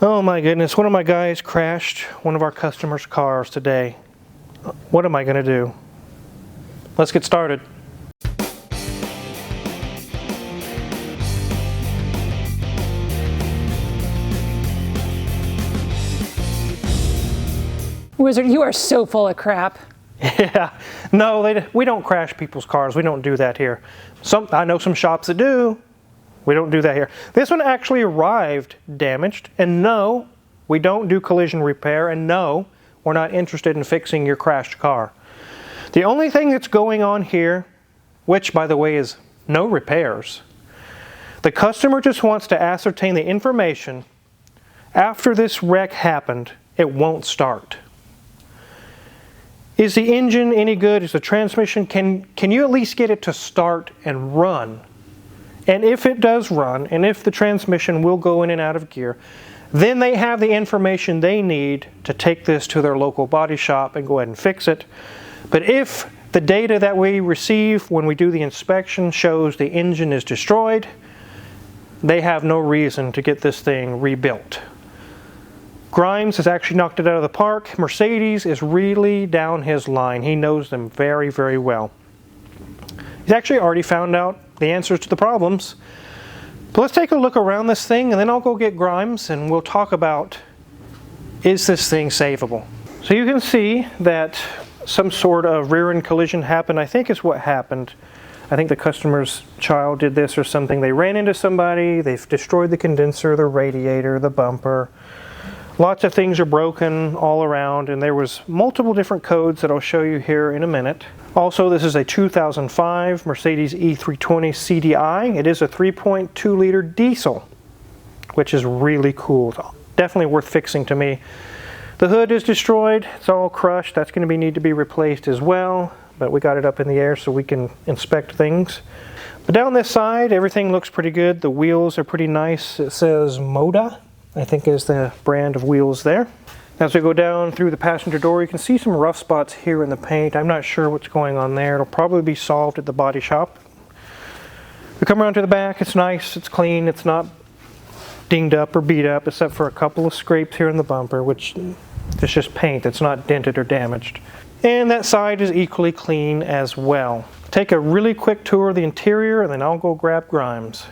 Oh my goodness, one of my guys crashed one of our customers' cars today. What am I going to do? Let's get started. Wizard, you are so full of crap. Yeah, no, we don't crash people's cars. We don't do that here. I know some shops that do. We don't do that here. This one actually arrived damaged, and no, we don't do collision repair, and no, we're not interested in fixing your crashed car. The only thing that's going on here, which by the way is no repairs, the customer just wants to ascertain the information. After this wreck happened, it won't start. Is the engine any good? Is the transmission, can you at least get it to start and run? And if it does run, and if the transmission will go in and out of gear, then they have the information they need to take this to their local body shop and go ahead and fix it. But if the data that we receive when we do the inspection shows the engine is destroyed, they have no reason to get this thing rebuilt. Grimes has actually knocked it out of the park. Mercedes is really down his line. He knows them very, very well. He's actually already found out the answers to the problems. But let's take a look around this thing, and then I'll go get Grimes and we'll talk about, is this thing savable? So you can see that some sort of rear-end collision happened. I think is what happened. I think the customer's child did this or something. They ran into somebody, they've destroyed the condenser, the radiator, the bumper. Lots of things are broken all around, and there was multiple different codes that I'll show you here in a minute. Also, this is a 2005 Mercedes E320 CDI. It is a 3.2 liter diesel, which is really cool. It's definitely worth fixing to me. The hood is destroyed. It's all crushed. That's going to need to be replaced as well, but we got it up in the air so we can inspect things. But down this side, everything looks pretty good. The wheels are pretty nice. It says Moda, I think is the brand of wheels there. As we go down through the passenger door, you can see some rough spots here in the paint. I'm not sure what's going on there. It'll probably be solved at the body shop. We come around to the back. It's nice, it's clean, it's not dinged up or beat up, except for a couple of scrapes here in the bumper, which is just paint. It's not dented or damaged. And that side is equally clean as well. Take a really quick tour of the interior, and then I'll go grab Grimes.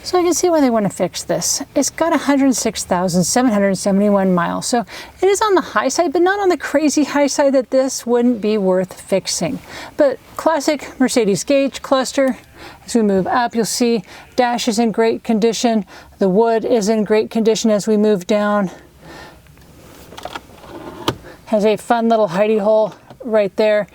So I can see why they want to fix this. It's got 106,771 miles. So it is on the high side, but not on the crazy high side that this wouldn't be worth fixing. But classic Mercedes gauge cluster. As we move up, you'll see dash is in great condition. The wood is in great condition as we move down. Has a fun little hidey hole right there.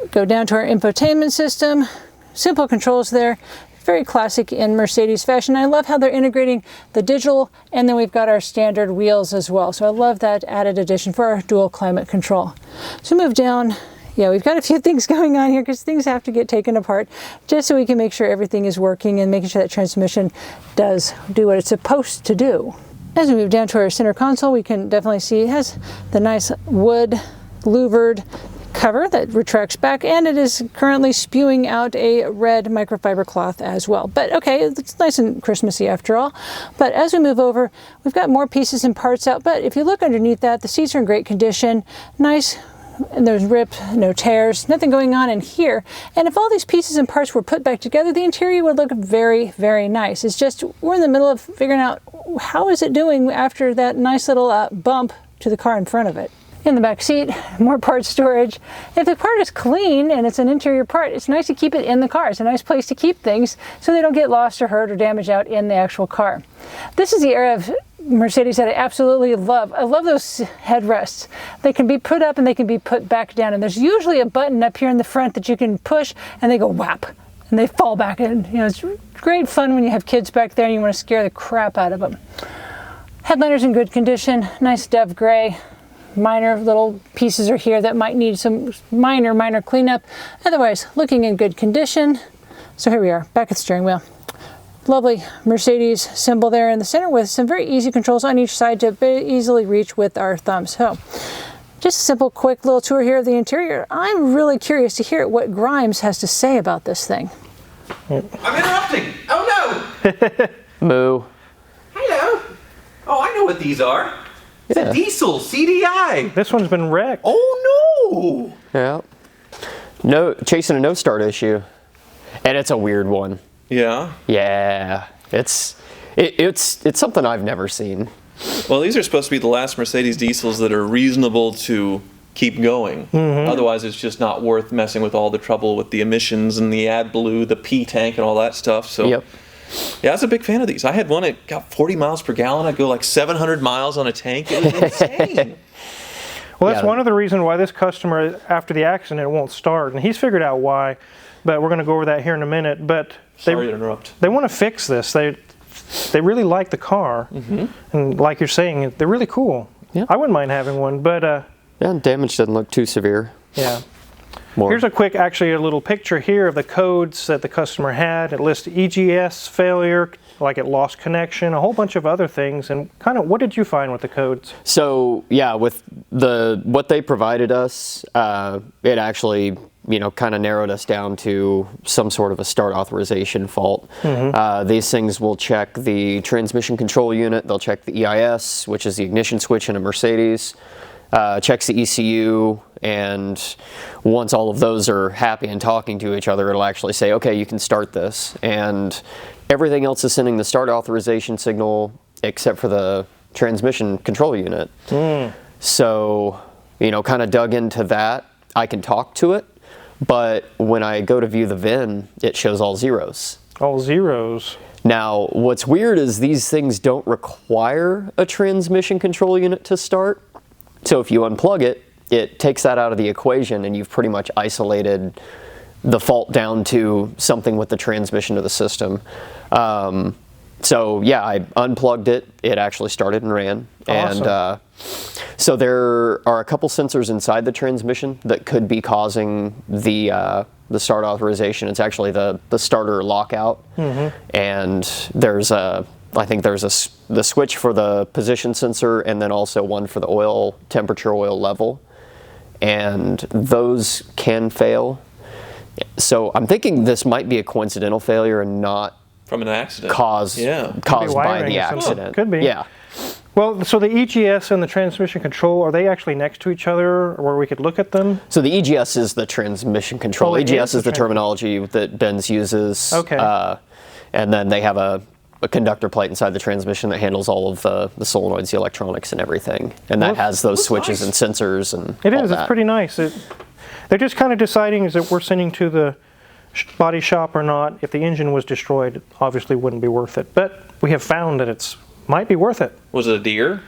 Go down to our infotainment system. Simple controls there. Very classic in Mercedes fashion. I love how they're integrating the digital, and then we've got our standard wheels as well. So I love that added addition for our dual climate control. So move down. Yeah, we've got a few things going on here because things have to get taken apart just so we can make sure everything is working and making sure that transmission does do what it's supposed to do. As we move down to our center console, we can definitely see it has the nice wood louvered cover that retracts back, and it is currently spewing out a red microfiber cloth as well. But okay, it's nice and Christmassy after all. But as we move over, we've got more pieces and parts out, but if you look underneath that, the seats are in great condition. Nice, and there's ripped, no tears, nothing going on in here. And if all these pieces and parts were put back together, the interior would look very, very nice. It's just, we're in the middle of figuring out how is it doing after that nice little bump to the car in front of it. In the back seat, more part storage. If the part is clean and it's an interior part, it's nice to keep it in the car. It's a nice place to keep things so they don't get lost or hurt or damaged out in the actual car. This is the era of Mercedes that I absolutely love. I love those headrests. They can be put up and they can be put back down. And there's usually a button up here in the front that you can push and they go whap and they fall back in. You know, it's great fun when you have kids back there and you want to scare the crap out of them. Headliner's in good condition, nice dove gray. Minor little pieces are here that might need some minor cleanup. Otherwise, looking in good condition. So here we are, back at the steering wheel. Lovely Mercedes symbol there in the center with some very easy controls on each side to easily reach with our thumbs. So, just a simple, quick little tour here of the interior. I'm really curious to hear what Grimes has to say about this thing. I'm interrupting. Oh no! Moo. Hello. Oh, I know what these are. It's Yeah. a diesel CDI. This one's been wrecked. Oh, no. Yeah. No, chasing a no start issue. And it's a weird one. Yeah. Yeah. It's something I've never seen. Well, these are supposed to be the last Mercedes diesels that are reasonable to keep going. Otherwise, it's just not worth messing with all the trouble with the emissions and the AdBlue, the P tank, and all that stuff. So, Yep. yeah, I was a big fan of these. I had one that got 40 miles per gallon. I'd go like 700 miles on a tank. It was insane. Well, that's Yeah. one of the reasons why this customer, after the accident, won't start. And he's figured out why, but we're going to go over that here in a minute. But Sorry to interrupt. they want to fix this. They really like the car. And like you're saying, they're really cool. Yeah. I wouldn't mind having one, but Yeah, damage doesn't look too severe. yeah. More. Here's a little picture here of the codes that the customer had. It lists EGS failure, like it lost connection, a whole bunch of other things. And kind of, what did you find with the codes? So yeah, with what they provided us, it actually kind of narrowed us down to some sort of a start authorization fault. These things will check the transmission control unit. They'll check the EIS, which is the ignition switch in a Mercedes. Checks the ECU, and once all of those are happy and talking to each other, it'll actually say, okay, you can start this. And everything else is sending the start authorization signal except for the transmission control unit. So, kind of dug into that. I can talk to it, but when I go to view the VIN, it shows all zeros. All zeros. Now, what's weird is these things don't require a transmission control unit to start. So if you unplug it, it takes that out of the equation, and you've pretty much isolated the fault down to something with the transmission of the system. So yeah, I unplugged it. It actually started and ran. Awesome. And so there are a couple sensors inside the transmission that could be causing the start authorization. It's actually the starter lockout, and there's the switch for the position sensor, and then also one for the oil temperature, oil level, and those can fail. So I'm thinking this might be a coincidental failure and not From an accident. caused by wiring the or something. accident. Could be. Yeah. Well, so the EGS and the transmission control, are they actually next to each other where we could look at them? So the EGS is the transmission control. Oh, it EGS is is the the terminology that Benz uses. Okay. And then they have a conductor plate inside the transmission that handles all of the solenoids, the electronics, and everything. And that Well, has those looks switches nice. and sensors and It all is. that. It's pretty nice. They're just kind of deciding is that we're sending to the body shop or not. If the engine was destroyed, it obviously wouldn't be worth it. But we have found that it's might be worth it. Was it a deer?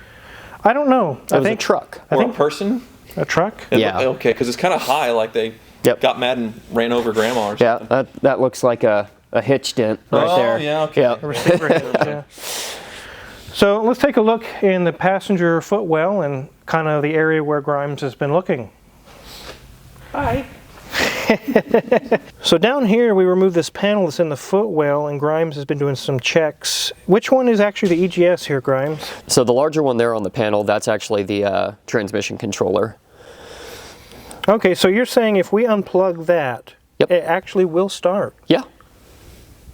I don't know. It was a truck. I Or think a person? a truck. Yeah. Okay, because it's kind of high, like they Yep. got mad and ran over grandma or Yeah, something. that looks like a hitch dent right Oh, there. yeah, okay. Yeah. Receiver hitch, yeah. So let's take a look in the passenger footwell and kind of the area where Grimes has been looking. Hi. So down here we removed this panel that's in the footwell, and Grimes has been doing some checks. Which one is actually the EGS here, Grimes? So the larger one there on the panel, that's actually the transmission controller. Okay, so you're saying if we unplug that, Yep. it actually will start. Yeah.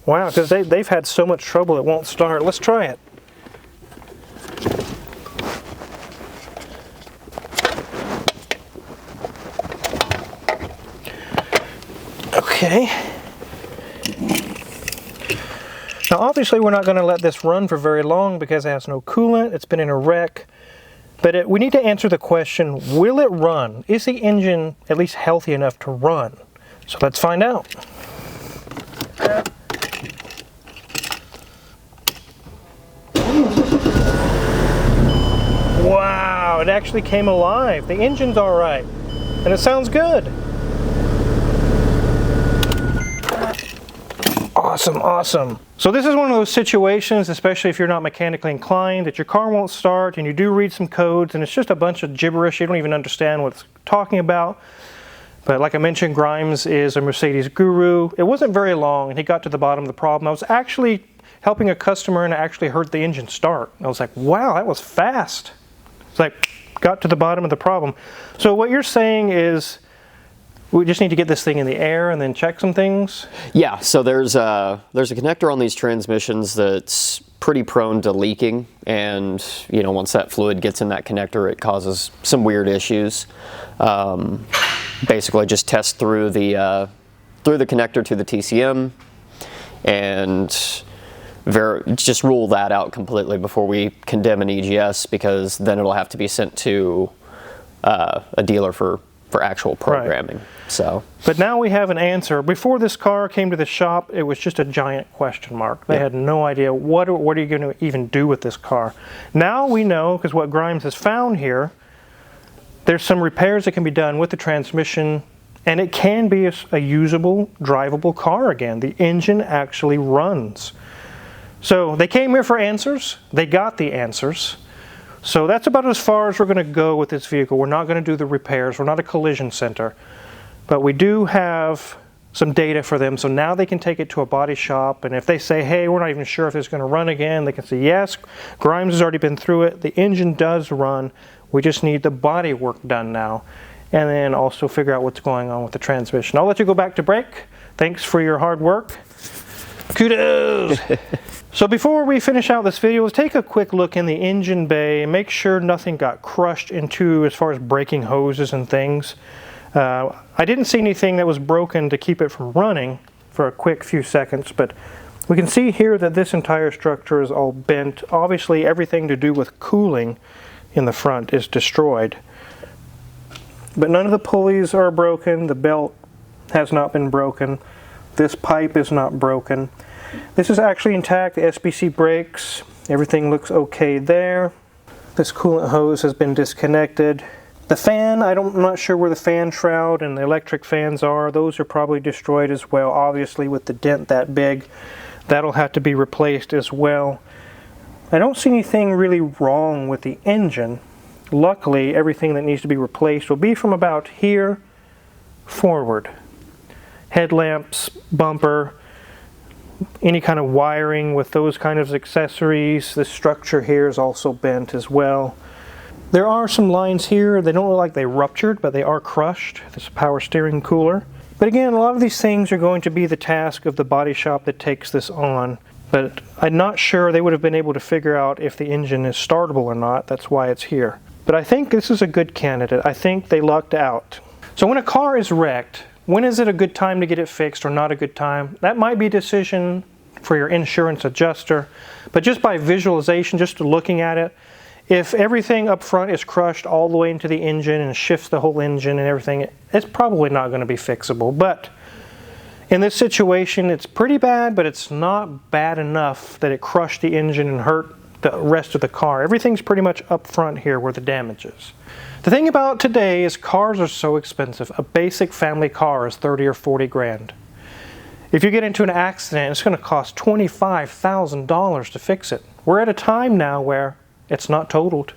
Wow, because they've had so much trouble it won't start. Let's try it. Okay. Now obviously we're not going to let this run for very long because it has no coolant, it's been in a wreck. But we need to answer the question, will it run? Is the engine at least healthy enough to run? So let's find out. Wow, it actually came alive. The engine's all right. And it sounds good. Awesome, awesome. So this is one of those situations, especially if you're not mechanically inclined, that your car won't start and you do read some codes and it's just a bunch of gibberish. You don't even understand what it's talking about. But like I mentioned, Grimes is a Mercedes guru. It wasn't very long and he got to the bottom of the problem. I was actually helping a customer and I actually heard the engine start. I was like, wow, that was fast. It's like, got to the bottom of the problem. So what you're saying is we just need to get this thing in the air and then check some things? Yeah, so there's a connector on these transmissions that's pretty prone to leaking, and you know, once that fluid gets in that connector, it causes some weird issues. Basically, just test through the connector to the TCM, and just rule that out completely before we condemn an EGS, because then it'll have to be sent to a dealer for actual programming. Right. So, but now we have an answer. Before this car came to the shop, it was just a giant question mark. They had no idea what are you going to even do with this car. Now we know, because what Grimes has found here, there's some repairs that can be done with the transmission, and it can be a usable, drivable car again. The engine actually runs. So they came here for answers. They got the answers. So that's about as far as we're going to go with this vehicle. We're not going to do the repairs. We're not a collision center. But we do have some data for them. So now they can take it to a body shop. And if they say, hey, we're not even sure if it's going to run again, they can say, yes, Grimes has already been through it. The engine does run. We just need the body work done now. And then also figure out what's going on with the transmission. I'll let you go back to break. Thanks for your hard work. Kudos! So before we finish out this video, let's take a quick look in the engine bay and make sure nothing got crushed into as far as braking hoses and things. I didn't see anything that was broken to keep it from running for a quick few seconds, but we can see here that this entire structure is all bent. Obviously, everything to do with cooling in the front is destroyed. But none of the pulleys are broken. The belt has not been broken. This pipe is not broken. This is actually intact. The SBC brakes, everything looks okay there. This coolant hose has been disconnected. The fan, I'm not sure where the fan shroud and the electric fans are. Those are probably destroyed as well. Obviously, with the dent that big, that'll have to be replaced as well. I don't see anything really wrong with the engine. Luckily, everything that needs to be replaced will be from about here forward. Headlamps, bumper, any kind of wiring with those kind of accessories. The structure here is also bent as well. There are some lines here. They don't look like they ruptured, but they are crushed. This is a power steering cooler. But again, a lot of these things are going to be the task of the body shop that takes this on. But I'm not sure they would have been able to figure out if the engine is startable or not. That's why it's here. But I think this is a good candidate. I think they lucked out. So when a car is wrecked, when is it a good time to get it fixed or not a good time? That might be a decision for your insurance adjuster. But just by visualization, just looking at it, if everything up front is crushed all the way into the engine and shifts the whole engine and everything, it's probably not going to be fixable. But in this situation, it's pretty bad, but it's not bad enough that it crushed the engine and hurt the rest of the car. Everything's pretty much up front here where the damage is. The thing about today is cars are so expensive. A basic family car is 30 or 40 grand. If you get into an accident, it's going to cost $25,000 to fix it. We're at a time now where it's not totaled.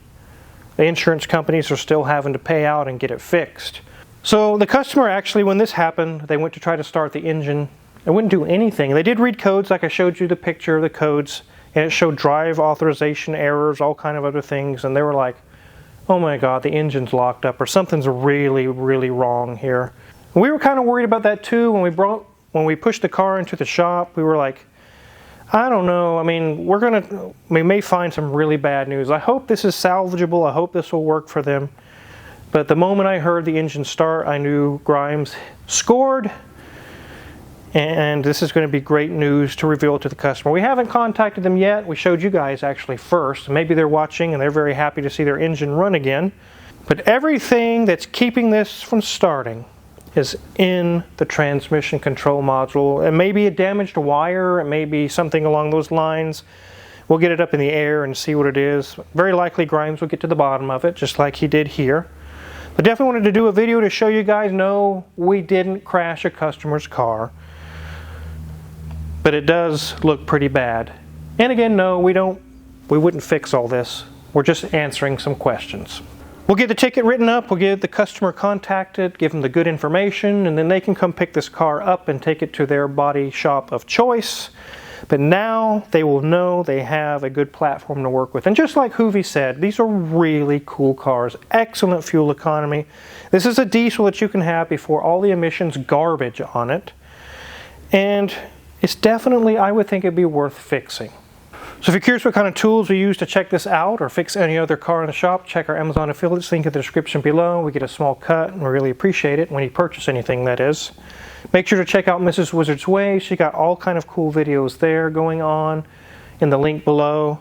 The insurance companies are still having to pay out and get it fixed. So the customer actually, when this happened, they went to try to start the engine. It wouldn't do anything. They did read codes, like I showed you the picture of the codes, and it showed drive authorization errors, all kind of other things, and they were like, oh my God, the engine's locked up, or something's really, really wrong here. And we were kind of worried about that too. When we pushed the car into the shop, we were like, I don't know. I mean, we may find some really bad news. I hope this is salvageable. I hope this will work for them. But the moment I heard the engine start, I knew Grimes scored. And this is going to be great news to reveal to the customer. We haven't contacted them yet. We showed you guys actually first. Maybe they're watching and they're very happy to see their engine run again. But everything that's keeping this from starting is in the transmission control module. It may be a damaged wire. It may be something along those lines. We'll get it up in the air and see what it is. Very likely Grimes will get to the bottom of it, just like he did here. But definitely wanted to do a video to show you guys, no, we didn't crash a customer's car. But it does look pretty bad. And again, no, we wouldn't fix all this. We're just answering some questions. We'll get the ticket written up, we'll get the customer contacted, give them the good information, and then they can come pick this car up and take it to their body shop of choice. But now they will know they have a good platform to work with. And just like Hoovy said, these are really cool cars, excellent fuel economy. This is a diesel that you can have before all the emissions garbage on it. And it's definitely, I would think it'd be worth fixing. So if you're curious what kind of tools we use to check this out or fix any other car in the shop, check our Amazon affiliates link in the description below. We get a small cut and we really appreciate it when you purchase anything, that is. Make sure to check out Mrs. Wizard's Way. She got all kind of cool videos there going on in the link below.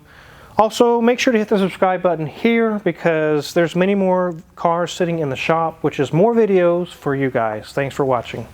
Also, make sure to hit the subscribe button here because there's many more cars sitting in the shop, which is more videos for you guys. Thanks for watching.